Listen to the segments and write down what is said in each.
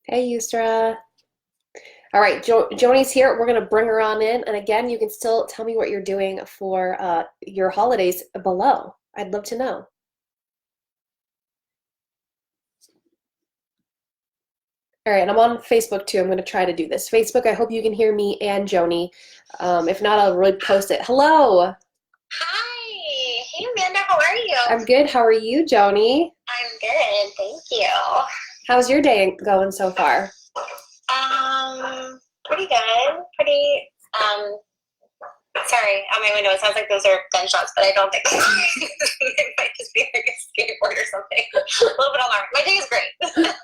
Hey, Yusra. All right, Joanie's here. We're going to bring her on in. And again, you can still tell me what you're doing for your holidays below. I'd love to know. All right, and I'm on Facebook too. I'm going to try to do this. Facebook, I hope you can hear me and Joanie. If not, I'll really post it. Hello. Hi. Hey, Amanda. How are you? I'm good. How are you, Joanie? I'm good. Thank you. How's your day going so far? Pretty good. Sorry, on my window, it sounds like those are gunshots, but I don't think it might just be like a skateboard or something. A little bit alarmed. My day is great.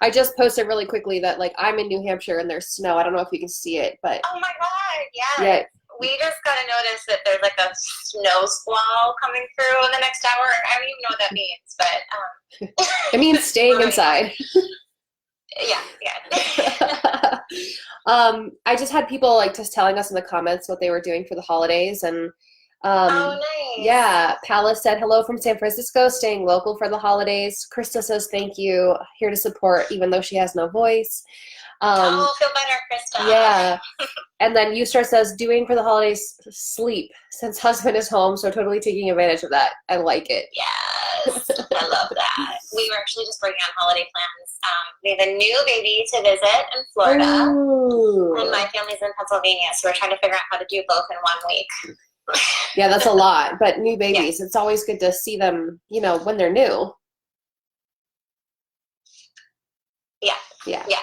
I just posted really quickly that like I'm in New Hampshire and there's snow. I don't know if you can see it, but Oh my God. Yeah. yeah, We just got a notice that there's like a snow squall coming through in the next hour. I don't even know what that means, but it means staying we're inside. yeah, yeah. I just had people like just telling us in the comments what they were doing for the holidays, and Oh, um, nice. yeah, Palace said hello from San Francisco, staying local for the holidays. Krista says thank you, here to support, even though she has no voice. Um, Oh, feel better, Krista. yeah, and then Yusra says doing for the holidays sleep since husband is home, so totally taking advantage of that. I like it. Yes, I love that. We were actually just working on holiday plans. We have a new baby to visit in Florida, and Ooh. my family's in Pennsylvania, so we're trying to figure out how to do both in 1 week. Yeah, that's a lot. But new Yeah, babies, it's always good to see them, when they're new. yeah, Yeah. yeah.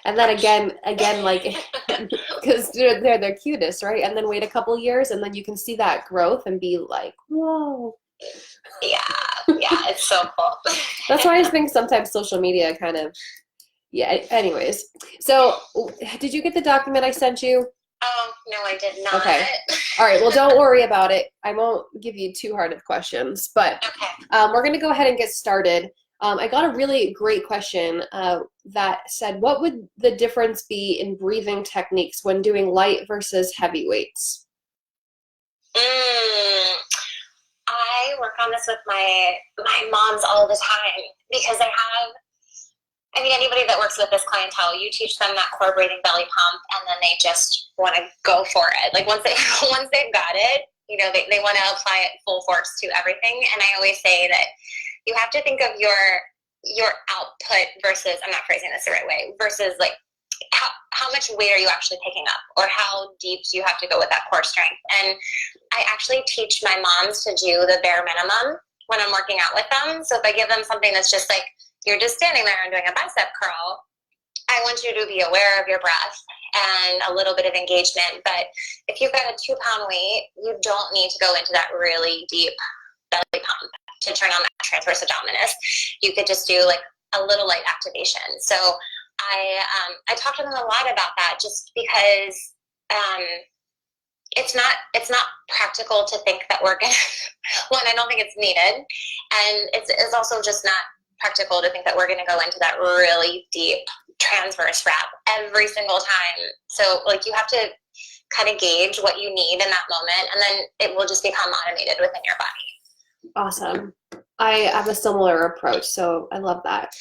And then Fresh. again, like, because they're their cutest, right? And then wait a couple years, and then you can see that growth and be like, whoa. Yeah, yeah, it's so cool. That's why I think sometimes social media kind of, yeah. Anyways, so did you get the document I sent you? Oh, no, I did Okay. not. All right. Well, don't worry about it. I won't give you too hard of questions, but Okay. we're going to go ahead and get started. I got a really great question that said, what would the difference be in breathing techniques when doing light versus heavy weights? Mm, I work on this with my moms all the time because anybody that works with this clientele, you teach them that core breathing belly pump, and then they just want to go for it. Like once they've got it, they want to apply it full force to everything. And I always say that you have to think of your output versus, I'm not phrasing this the right way, versus like how much weight are you actually picking up, or how deep do you have to go with that core strength. And I actually teach my moms to do the bare minimum when I'm working out with them. So if I give them something that's just like, you're just standing there and doing a bicep curl, I want you to be aware of your breath and a little bit of engagement. But if you've got a 2-pound weight, you don't need to go into that really deep belly pump to turn on that transverse abdominis. You could just do like a little light activation. So I talk to them a lot about that, just because um, it's not practical to think that we're gonna. One, I don't think it's needed, and it's also just not practical to think that we're gonna go into that really deep transverse wrap every single time. So like you have to kind of gauge what you need in that moment, and then it will just become automated within your body. Awesome. I have a similar approach, so I love that.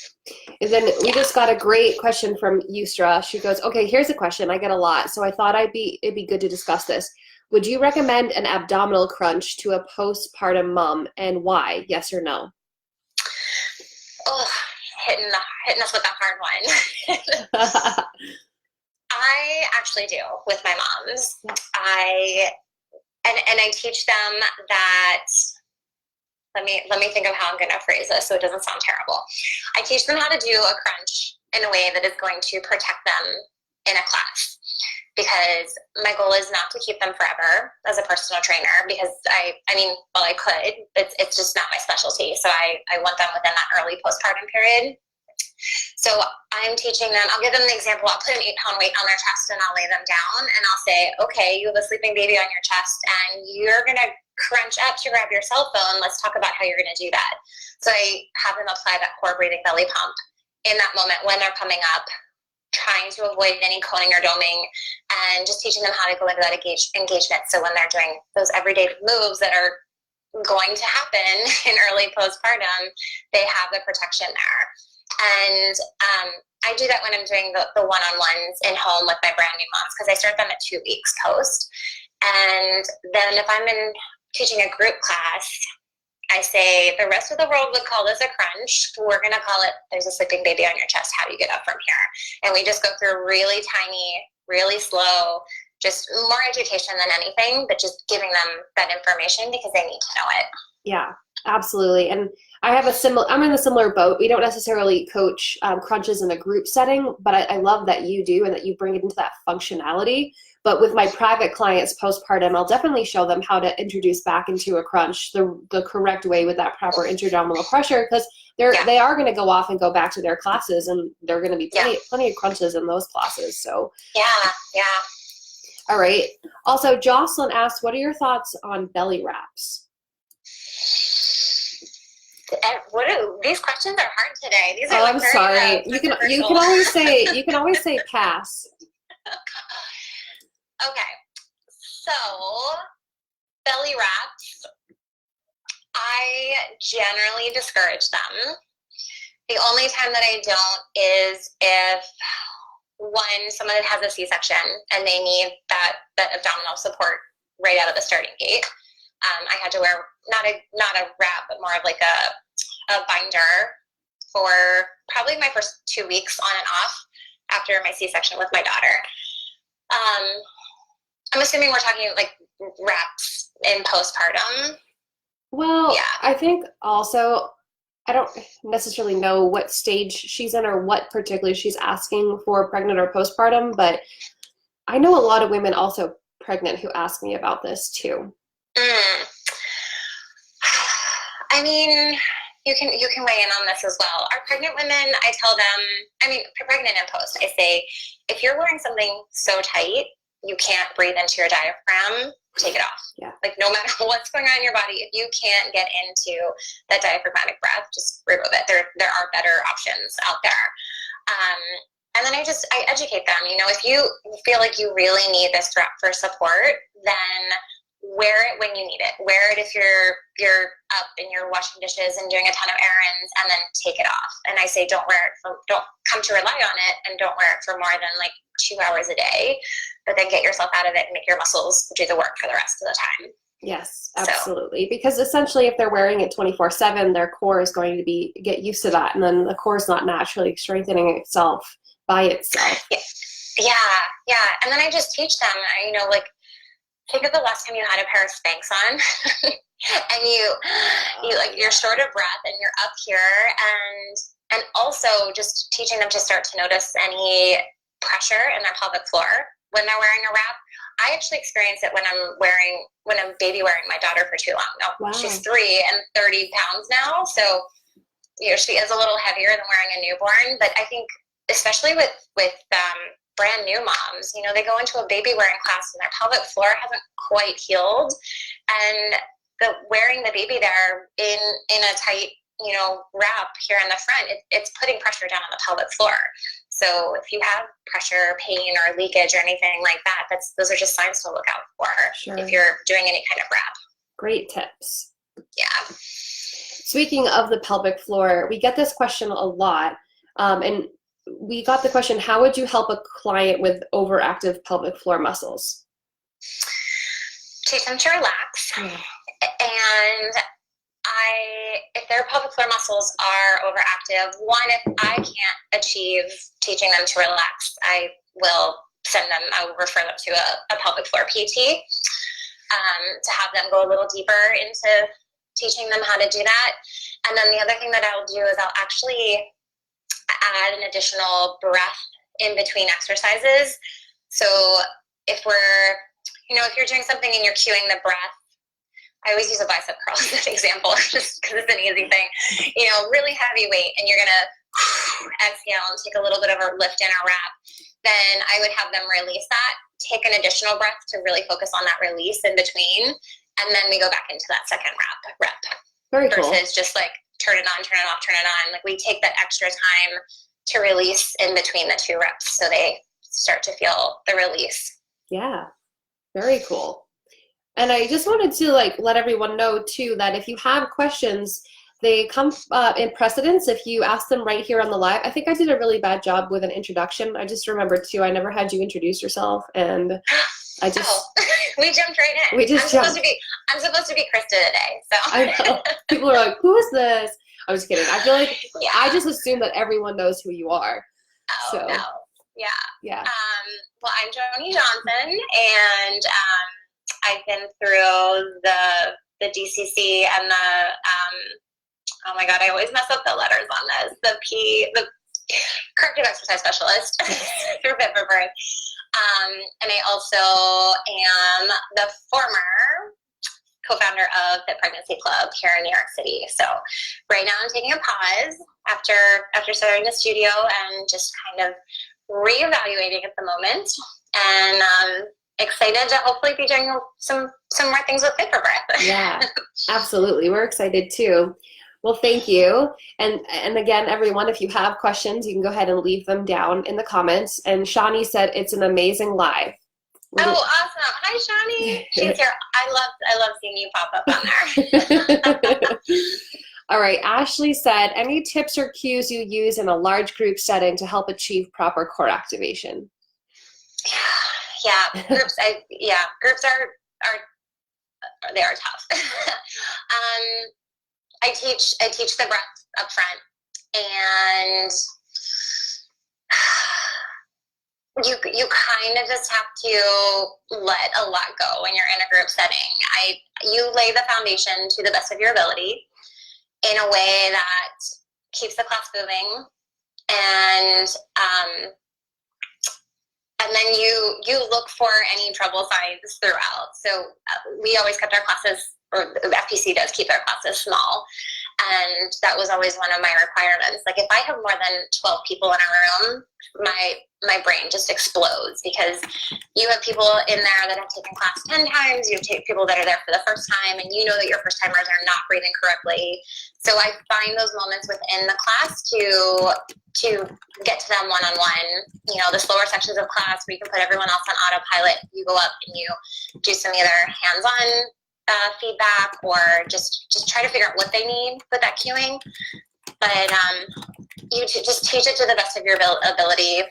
And then we Yeah. just got a great question from Yusra. She goes, okay, here's a question I get a lot, so I thought it'd be good to discuss this. Would you recommend an abdominal crunch to a postpartum mom, and why? Yes or no? Oh, hitting us with that hard one. I actually do with my moms. I teach them that. Let me think of how I'm going to phrase this so it doesn't sound terrible. I teach them how to do a crunch in a way that is going to protect them in a class, because my goal is not to keep them forever as a personal trainer, because well, I could, it's just not my specialty. So I want them within that early postpartum period. So I'm teaching them, I'll give them the example, I'll put an 8-pound weight on their chest and I'll lay them down and I'll say, okay, you have a sleeping baby on your chest and you're going to crunch up to grab your cell phone. Let's talk about how you're going to do that. So I have them apply that core breathing belly pump in that moment when they're coming up, trying to avoid any coning or doming, and just teaching them how to go into that engagement. So when they're doing those everyday moves that are going to happen in early postpartum, they have the protection there. And I do that when I'm doing the one-on-ones in home with my brand new moms, because I start them at 2 weeks post. And then if I'm teaching a group class, I say the rest of the world would call this a crunch. We're going to call it, there's a sleeping baby on your chest. How do you get up from here? And we just go through really tiny, really slow, just more education than anything, but just giving them that information because they need to know it. Yeah, absolutely. And I'm in a similar boat. We don't necessarily coach crunches in a group setting, but I love that you do and that you bring it into that functionality. But with my private clients postpartum, I'll definitely show them how to introduce back into a crunch the correct way with that proper intra-abdominal pressure, because they are going to go off and go back to their classes, and there are going to be plenty of crunches in those classes. So yeah. All right. Also, Jocelyn asked, what are your thoughts on belly wraps? These questions are hard today. These are I'm sorry. You can always say pass. Okay. So belly wraps, I generally discourage them. The only time that I don't is if someone has a C-section and they need that abdominal support right out of the starting gate. I had to wear not a wrap, but more of like a binder for probably my first 2 weeks on and off after my C-section with my daughter. I'm assuming we're talking like wraps in postpartum. Well, yeah. I think also, I don't necessarily know what stage she's in or what particularly she's asking for pregnant or postpartum, but I know a lot of women also pregnant who ask me about this too. I mean, you can weigh in on this as well. Our pregnant women, I tell them, pregnant and post, I say, if you're wearing something so tight, you can't breathe into your diaphragm, take it off. Yeah. Like no matter what's going on in your body, if you can't get into that diaphragmatic breath, just remove it. There are better options out there. And then I educate them, if you feel like you really need this wrap for support, then wear it when you need it. Wear it if you're up and you're washing dishes and doing a ton of errands, and then take it off. And I say, don't come to rely on it, and don't wear it for more than like 2 hours a day, but then get yourself out of it and make your muscles do the work for the rest of the time. Yes, absolutely. Because essentially if they're wearing it 24/7, their core is going to get used to that. And then the core is not naturally strengthening itself by itself. Yeah. And then I just teach them, think of the last time you had a pair of Spanx on and you're short of breath and you're up here, and also just teaching them to start to notice any pressure in their pelvic floor when they're wearing a wrap. I actually experience it when I'm baby wearing my daughter for too long. Now, wow. She's 3 and 30 pounds now, so she is a little heavier than wearing a newborn. But I think especially with brand new moms, they go into a baby wearing class and their pelvic floor hasn't quite healed, and wearing the baby there in a tight wrap here in the front, it's putting pressure down on the pelvic floor. So if you have pressure, pain, or leakage or anything like that, those are just signs to look out for. Sure. If you're doing any kind of wrap. Great tips. Yeah. Speaking of the pelvic floor, we get this question a lot, and we got the question, how would you help a client with overactive pelvic floor muscles? Teach them to relax. And if their pelvic floor muscles are overactive, if I can't achieve teaching them to relax, I will refer them to a pelvic floor PT to have them go a little deeper into teaching them how to do that. And then the other thing that I'll do is I'll actually add an additional breath in between exercises. So if you're doing something and you're cueing the breath, I always use a bicep curl as an example, just because it's an easy thing. Really heavy weight, and you're gonna exhale and take a little bit of a lift in a wrap. Then I would have them release that, take an additional breath to really focus on that release in between, and then we go back into that second rep. Very cool. Versus just like turn it on, turn it off, turn it on. Like we take that extra time to release in between the 2 reps, so they start to feel the release. Yeah, very cool. And I just wanted to let everyone know too that if you have questions, they come in precedence if you ask them right here on the live. I think I did a really bad job with an introduction. I just remembered too, I never had you introduce yourself, and I just we jumped right in. I'm supposed to be Krista today. So I know. People are like, who is this? I'm just kidding. I feel like I just assume that everyone knows who you are. Oh, so no. Yeah. Yeah. Well, I'm Joanie Johnson, and I've been through the DCC and oh my God, I always mess up the letters on this. The corrective exercise specialist through Fit for Birth. And I also am the former co-founder of Fit Pregnancy Club here in New York City. So right now I'm taking a pause after starting the studio and just kind of reevaluating at the moment, and excited to hopefully be doing some more things with Fit for Birth. Yeah, absolutely. We're excited too. Well, thank you. And again, everyone, if you have questions, you can go ahead and leave them down in the comments. And Shawnee said it's an amazing live. Oh, awesome. Hi, Joanie. She's here. I love seeing you pop up on there. All right. Ashley said, any tips or cues you use in a large group setting to help achieve proper core activation? Yeah, groups are they are tough. I teach the breath up front, and you kind of just have to let a lot go when you're in a group setting. You lay the foundation to the best of your ability in a way that keeps the class moving, and then you look for any trouble signs throughout. So we always kept our classes, or the FPC does keep their classes small. And that was always one of my requirements. Like if I have more than 12 people in a room, my brain just explodes, because you have people in there that have taken class 10 times, you have people that are there for the first time, and you know that your first timers are not breathing correctly. So I find those moments within the class to get to them one-on-one. You know, the slower sections of class where you can put everyone else on autopilot, you go up and you do some either hands-on feedback, or just try to figure out what they need with that cueing. But you just teach it to the best of your ability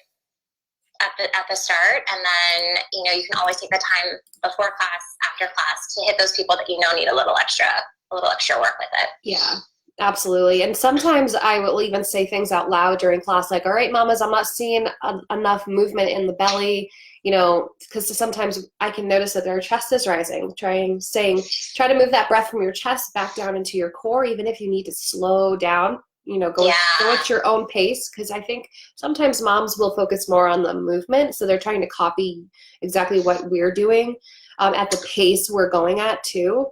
at the start, and then you can always take the time before class, after class, to hit those people that need a little extra work with it. Yeah, absolutely. And sometimes I will even say things out loud during class, like, all right, mamas, I'm not seeing enough movement in the belly, because sometimes I can notice that their chest is rising. Try to move that breath from your chest back down into your core, even if you need to slow down, go at your own pace. Because I think sometimes moms will focus more on the movement, so they're trying to copy exactly what we're doing at the pace we're going at too.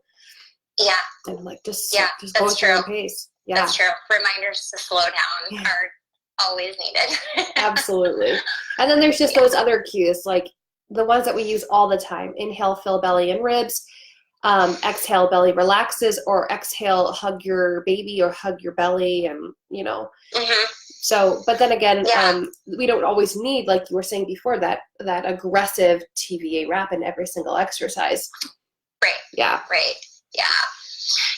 Yeah. And I'm like, just go at your own pace. Yeah. That's true. Reminders to slow down are always needed. Absolutely. And then there's just those other cues, like the ones that we use all the time. Inhale, fill belly and ribs. Exhale, belly relaxes, or exhale, hug your baby or hug your belly, and Mm-hmm. So, but then again, we don't always need, like you were saying before, that aggressive TVA wrap in every single exercise. Right. Yeah. Right. Yeah.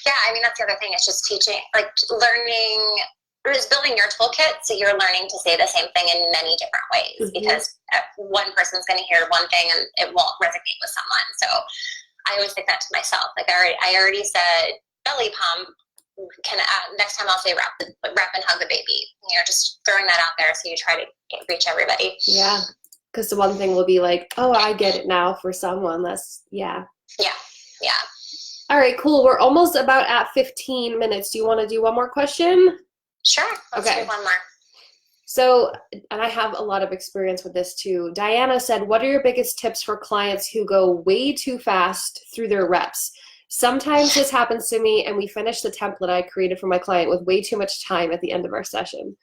Yeah. I mean, that's the other thing. It's just teaching, like learning, or just building your toolkit, so you're learning to say the same thing in many different ways, Mm-hmm. because one person's going to hear one thing and it won't resonate with someone. So I always think that to myself. Like I already said belly pump. Next time I'll say wrap and hug the baby. Just throwing that out there so you try to reach everybody. Yeah. Because the one thing will be like, oh, I get it now for someone. Yeah. All right, cool. We're almost about at 15 minutes. Do you want to do one more question? Sure. Let's do one more. So, and I have a lot of experience with this too. Diana said, what are your biggest tips for clients who go way too fast through their reps? Sometimes this happens to me, and we finish the template I created for my client with way too much time at the end of our session.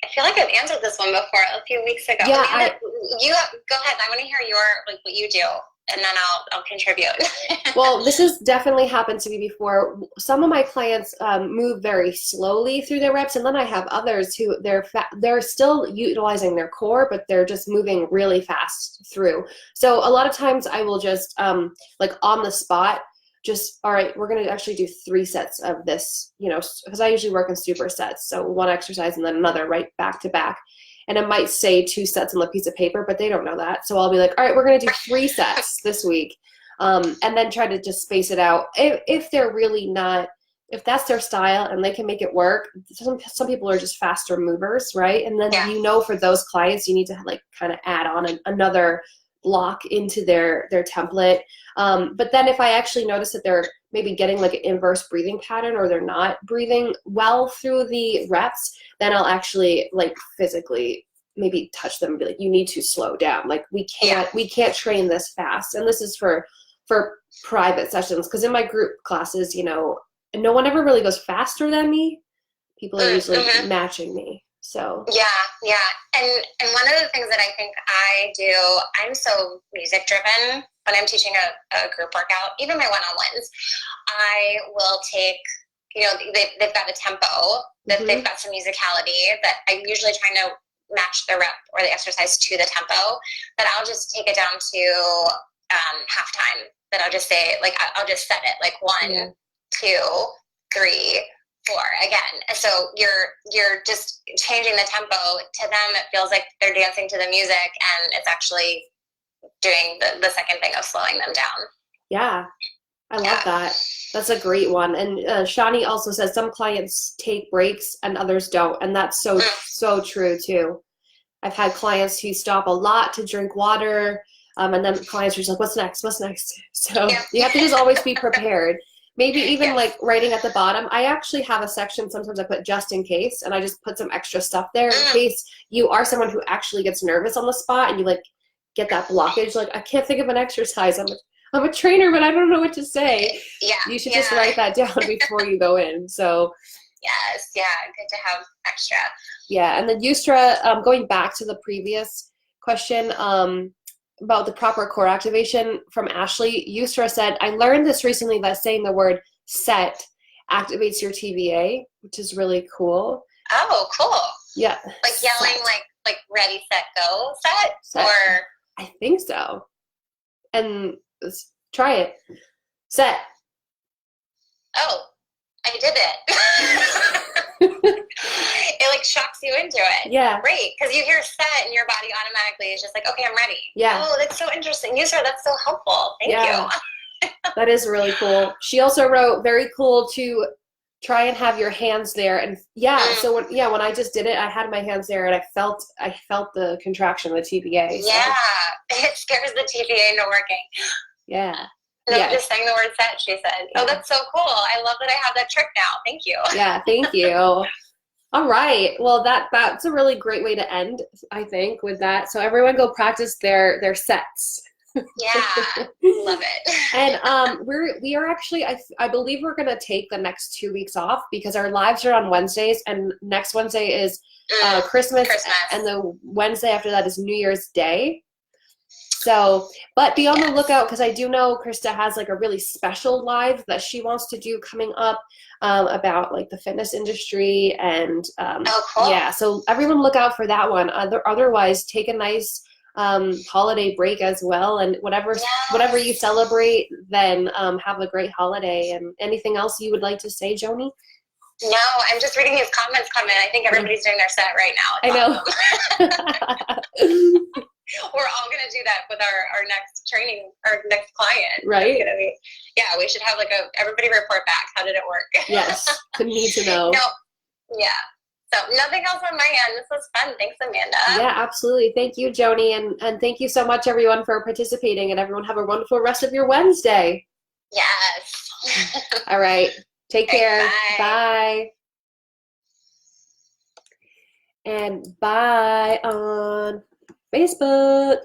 I feel like I've answered this one before a few weeks ago. Yeah, you go ahead. I want to hear what you do. and then I'll contribute. Well, this has definitely happened to me before. Some of my clients move very slowly through their reps, and then I have others who they're still utilizing their core, but they're just moving really fast through. So a lot of times I will just like on the spot, just, all right, we're going to actually do 3 sets of this, you know, because I usually work in supersets. So one exercise and then another right back to back. And it might say 2 sets on the piece of paper, but they don't know that. So I'll be like, all right, we're going to do 3 sets this week. And then try to just space it out. If they're really not, if that's their style and they can make it work, some people are just faster movers, right? And then, you know, for those clients, you need to like kind of add on another block into their template. But then if I actually notice that they're maybe getting like an inverse breathing pattern, or they're not breathing well through the reps, then I'll actually like physically maybe touch them and be like, you need to slow down. Like we can't train this fast. And this is for private sessions, because in my group classes, you know, no one ever really goes faster than me. People are usually matching me. So yeah. And one of the things that I think I do, I'm so music driven when I'm teaching a group workout, even my one-on-ones, I will take, you know, they've got a tempo, that they've got some musicality that I'm usually trying to match the rep or the exercise to the tempo, that I'll just take it down to halftime. That I'll just say, like, I'll just set it like 1, 2, 3, 4 again. So you're just changing the tempo. To them, it feels like they're dancing to the music, and it's actually doing the second thing of slowing them down. Yeah, I love that. That's a great one. And Joanie also says some clients take breaks and others don't, and that's so true too. I've had clients who stop a lot to drink water, and then clients are just like, what's next? What's next? So you have to just always be prepared. Maybe even like writing at the bottom. I actually have a section, sometimes I put just in case, and I just put some extra stuff there in case you are someone who actually gets nervous on the spot and you like get that blockage. Like, I can't think of an exercise. I'm a trainer, but I don't know what to say. Yeah. You should just write that down before you go in. So yes, good to have extra. Yeah, and then Yusra, going back to the previous question, about the proper core activation from Ashley, Yusra said, I learned this recently that saying the word set activates your TVA, which is really cool. Oh, cool. Yeah. Like yelling like ready, set, go set? Or I think so. And let's try it. Set. Oh, I did it. It like shocks you into it. Yeah. Great. Because you hear set and your body automatically is just like, okay, I'm ready. Yeah. Oh, that's so interesting. User, that's so helpful. Thank you. That is really cool. She also wrote, very cool to try and have your hands there. And so when I just did it, I had my hands there and I felt the contraction of the TVA. So. Yeah. It scares the TVA into working. Yeah. No, just saying the word set, she said. Oh, that's so cool. I love that I have that trick now. Thank you. Yeah, thank you. All right. Well, that's a really great way to end, I think, with that. So everyone go practice their sets. Yeah, love it. And we are actually, I believe we're going to take the next 2 weeks off because our lives are on Wednesdays, and next Wednesday is Christmas, and the Wednesday after that is New Year's Day. So, but be on the lookout, because I do know Krista has like a really special live that she wants to do coming up about like the fitness industry, and cool. Yeah, so everyone look out for that one. Otherwise, take a nice holiday break as well, and whatever you celebrate, then have a great holiday. And anything else you would like to say, Joanie? No, I'm just reading his comments come in. I think everybody's doing their set right now. It's awesome. We're all going to do that with our next training, our next client. Right. We should have like everybody report back. How did it work? Yes. Need to know. Yeah. So nothing else on my end. This was fun. Thanks, Amanda. Yeah, absolutely. Thank you, Joanie. And thank you so much, everyone, for participating. And everyone have a wonderful rest of your Wednesday. Yes. All right. Take care. Bye. And bye on Facebook.